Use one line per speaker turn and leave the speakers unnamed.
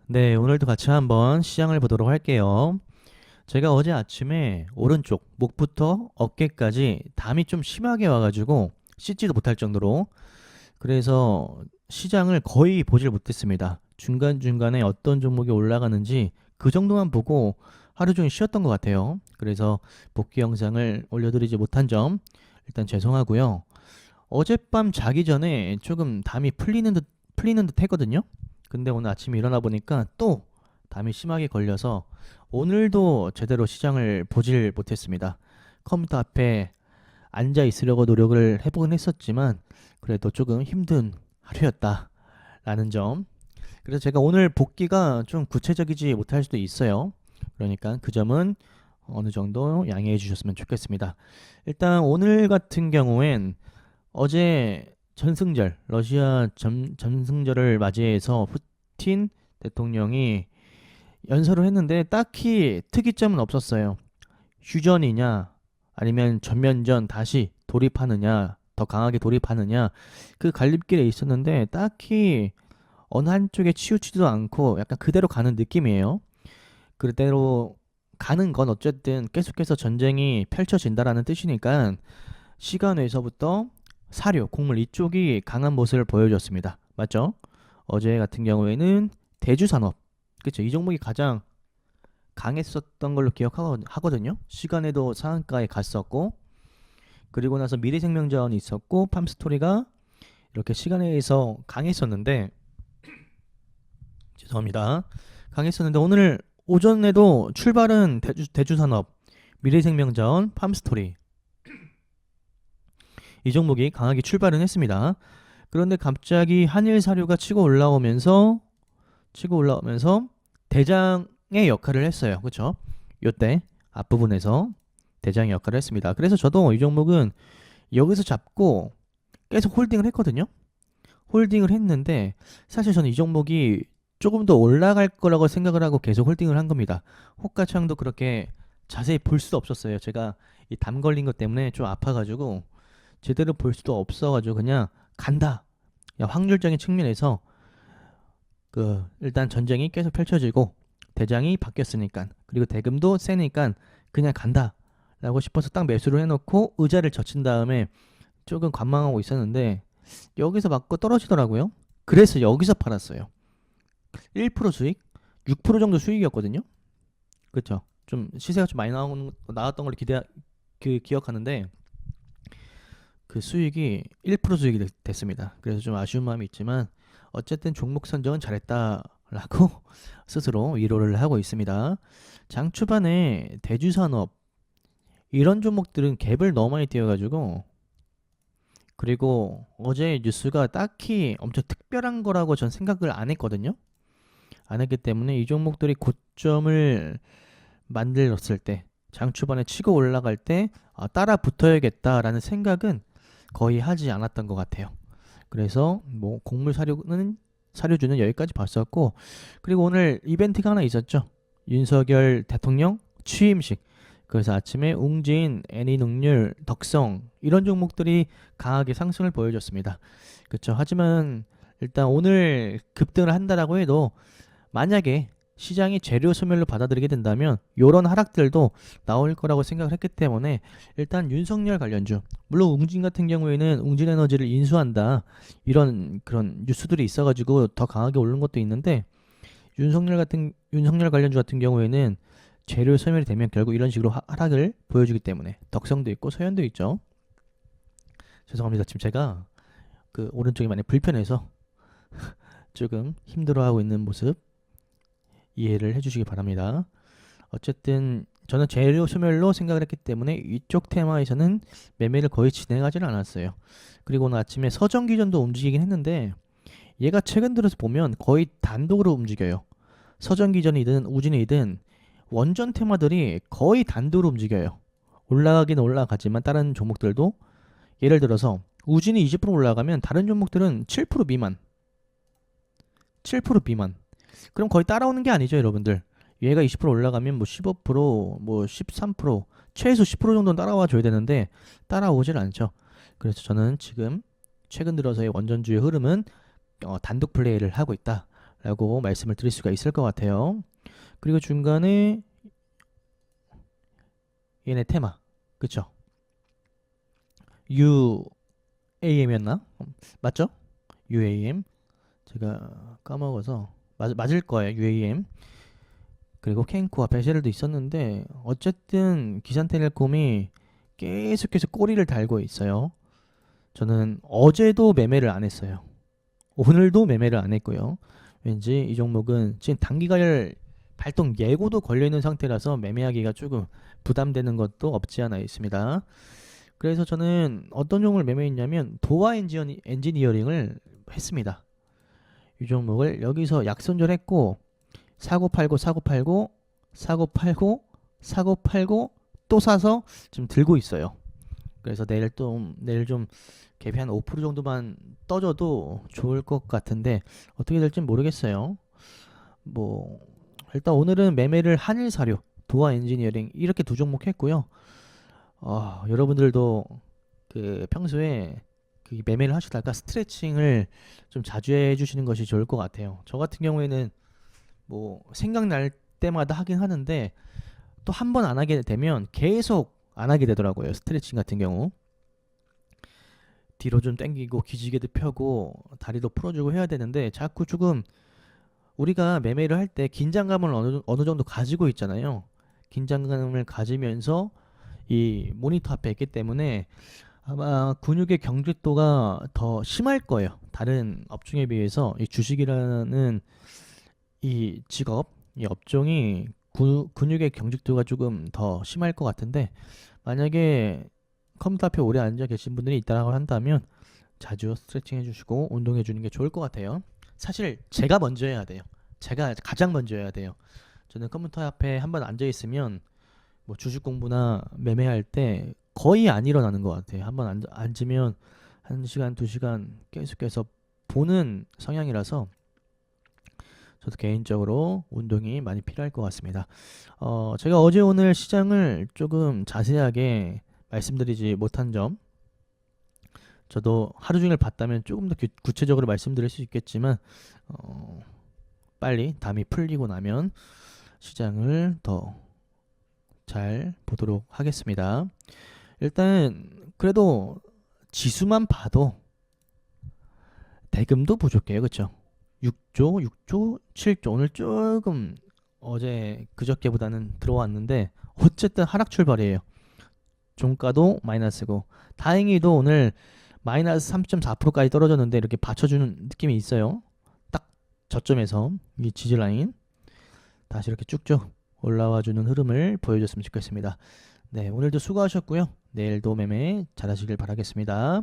네, 오늘도 같이 한번 시장을 보도록 할게요. 제가 어제 아침에 오른쪽 목부터 어깨까지 담이 좀 심하게 와가지고 씻지도 못할 정도로 그래서 시장을 거의 보질 못했습니다. 중간중간에 어떤 종목이 올라가는지 그 정도만 보고 하루 종일 쉬었던 것 같아요. 그래서 복귀 영상을 올려드리지 못한 점 일단 죄송하고요. 어젯밤 자기 전에 조금 담이 풀리는 듯 했거든요. 근데 오늘 아침에 일어나 보니까 또 담이 심하게 걸려서 오늘도 제대로 시장을 보질 못했습니다. 컴퓨터 앞에 앉아 있으려고 노력을 해보긴 했었지만 그래도 조금 힘든 하루였다라는 점. 그래서 제가 오늘 복귀가 좀 구체적이지 못할 수도 있어요. 그러니까 그 점은 어느 정도 양해해 주셨으면 좋겠습니다. 일단 오늘 같은 경우엔 어제 전승절, 러시아 전승절을 맞이해서 푸틴 대통령이 연설을 했는데 딱히 특이점은 없었어요. 휴전이냐, 아니면 전면전 다시 돌입하느냐, 더 강하게 돌입하느냐, 그 갈림길에 있었는데 딱히 어느 한쪽에 치우치지도 않고 약간 그대로 가는 느낌이에요. 그대로 가는 건 어쨌든 계속해서 전쟁이 펼쳐진다라는 뜻이니까 시간에서부터 사료, 곡물 이쪽이 강한 모습을 보여줬습니다. 맞죠? 어제 같은 경우에는 대주산업, 그쵸? 이 종목이 가장 강했었던 걸로 기억하거든요. 시간에도 상한가에 갔었고, 그리고 나서 미래생명자원이 있었고, 팜스토리가 이렇게 시간에서 강했었는데, 죄송합니다. 강했었는데 오늘 오전에도 출발은 대주산업, 미래생명자원, 팜스토리 이 종목이 강하게 출발은 했습니다. 그런데 갑자기 한일사료가 치고 올라오면서 대장의 역할을 했어요. 그렇죠? 요때 앞부분에서 대장의 역할을 했습니다. 그래서 저도 이 종목은 여기서 잡고 계속 홀딩을 했거든요. 홀딩을 했는데 사실 저는 이 종목이 조금 더 올라갈 거라고 생각을 하고 계속 홀딩을 한 겁니다. 호가창도 그렇게 자세히 볼 수도 없었어요. 제가 이 담 걸린 것 때문에 좀 아파가지고 제대로 볼 수도 없어가지고 그냥 간다. 확률적인 측면에서 그 일단 전쟁이 계속 펼쳐지고 대장이 바뀌었으니까 그리고 대금도 세니까 그냥 간다라고 싶어서 딱 매수를 해놓고 의자를 젖힌 다음에 조금 관망하고 있었는데 여기서 맞고 떨어지더라고요. 그래서 여기서 팔았어요. 1% 수익, 6% 정도 수익이었거든요. 그렇죠? 좀 시세가 좀 많이 나왔던 걸로 기억하는데 그 수익이 1% 수익이 됐습니다. 그래서 좀 아쉬운 마음이 있지만 어쨌든 종목 선정은 잘했다라고 스스로 위로를 하고 있습니다. 장 초반에 대주산업 이런 종목들은 갭을 너무 많이 띄워가지고 그리고 어제 뉴스가 딱히 엄청 특별한 거라고 전 생각을 안 했거든요. 안 했기 때문에 이 종목들이 고점을 만들었을 때 장 초반에 치고 올라갈 때 따라 붙어야겠다라는 생각은 거의 하지 않았던 것 같아요. 그래서 뭐 곡물 사료주는 여기까지 봤었고 그리고 오늘 이벤트가 하나 있었죠. 윤석열 대통령 취임식. 그래서 아침에 웅진, 애니능률, 덕성 이런 종목들이 강하게 상승을 보여줬습니다. 그렇죠. 하지만 일단 오늘 급등을 한다라고 해도 만약에 시장이 재료 소멸로 받아들이게 된다면 이런 하락들도 나올 거라고 생각을 했기 때문에 일단 윤석열 관련주 물론 웅진 같은 경우에는 웅진에너지를 인수한다 이런 그런 뉴스들이 있어가지고 더 강하게 오른 것도 있는데 윤석열 관련주 같은 경우에는 재료 소멸이 되면 결국 이런 식으로 하락을 보여주기 때문에 덕성도 있고 서현도 있죠. 죄송합니다. 지금 제가 그 오른쪽이 많이 불편해서 조금 힘들어하고 있는 모습 이해를 해주시기 바랍니다. 어쨌든 저는 재료 소멸로 생각을 했기 때문에 이쪽 테마에서는 매매를 거의 진행하지는 않았어요. 그리고 오늘 아침에 서정기전도 움직이긴 했는데 얘가 최근 들어서 보면 거의 단독으로 움직여요. 서정기전이든 우진이든 원전 테마들이 거의 단독으로 움직여요. 올라가긴 올라가지만 다른 종목들도 예를 들어서 우진이 20% 올라가면 다른 종목들은 7% 미만 7% 미만 그럼 거의 따라오는 게 아니죠, 여러분들. 얘가 20% 올라가면 뭐 15%, 뭐 13%, 최소 10% 정도는 따라와 줘야 되는데 따라오질 않죠. 그래서 저는 지금 최근 들어서의 원전주의 흐름은 단독 플레이를 하고 있다. 라고 말씀을 드릴 수가 있을 것 같아요. 그리고 중간에 얘네 테마, 그쵸? UAM이었나? 맞죠? UAM. 제가 까먹어서 맞을 거예요. UAM. 그리고 켄코와 베젤도 있었는데 어쨌든 기산텔레콤이 계속해서 꼬리를 달고 있어요. 저는 어제도 매매를 안 했어요. 오늘도 매매를 안 했고요. 왠지 이 종목은 지금 단기가열 발동 예고도 걸려있는 상태라서 매매하기가 조금 부담되는 것도 없지 않아 있습니다. 그래서 저는 어떤 종목을 매매했냐면 도화 엔지니어링을 했습니다. 이 종목을 여기서 약손절했고 사고 팔고 사고 팔고 사고 팔고 사고 팔고 또 사서 지금 들고 있어요. 그래서 내일 좀 갭이 한 5% 정도만 떠져도 좋을 것 같은데 어떻게 될지 모르겠어요. 뭐 일단 오늘은 매매를 한일사료, 도화 엔지니어링 이렇게 두 종목 했고요. 여러분들도 그 평소에 그 매매를 하시다가 스트레칭을 좀 자주 해주시는 것이 좋을 것 같아요. 저 같은 경우에는 뭐 생각날 때마다 하긴 하는데 또 한 번 안 하게 되면 계속 안 하게 되더라고요. 스트레칭 같은 경우 뒤로 좀 당기고 기지개도 펴고 다리도 풀어주고 해야 되는데 자꾸 조금 우리가 매매를 할 때 긴장감을 어느 정도 가지고 있잖아요. 긴장감을 가지면서 이 모니터 앞에 있기 때문에 아마 근육의 경직도가 더 심할 거예요. 다른 업종에 비해서 이 주식이라는 이 직업, 이 업종이 근육의 경직도가 조금 더 심할 것 같은데 만약에 컴퓨터 앞에 오래 앉아 계신 분들이 있다고 한다면 자주 스트레칭 해주시고 운동해 주는 게 좋을 것 같아요. 사실 제가 먼저 해야 돼요. 제가 가장 먼저 해야 돼요. 저는 컴퓨터 앞에 한번 앉아 있으면 뭐 주식 공부나 매매할 때 거의 안 일어나는 것 같아요. 한번 앉으면 1시간, 2시간 계속해서 보는 성향이라서 저도 개인적으로 운동이 많이 필요할 것 같습니다. 제가 어제 오늘 시장을 조금 자세하게 말씀드리지 못한 점 저도 하루 종일 봤다면 조금 더 구체적으로 말씀드릴 수 있겠지만 빨리 담이 풀리고 나면 시장을 더 잘 보도록 하겠습니다. 일단 그래도 지수만 봐도 대금도 부족해요. 그렇죠? 6조, 7조 오늘 조금 어제 그저께보다는 들어왔는데 어쨌든 하락 출발이에요. 종가도 마이너스고 다행히도 오늘 마이너스 3.4%까지 떨어졌는데 이렇게 받쳐주는 느낌이 있어요. 딱 저점에서 이 지지라인 다시 이렇게 쭉쭉 올라와주는 흐름을 보여줬으면 좋겠습니다. 네, 오늘도 수고하셨고요. 내일도 매매 잘하시길 바라겠습니다.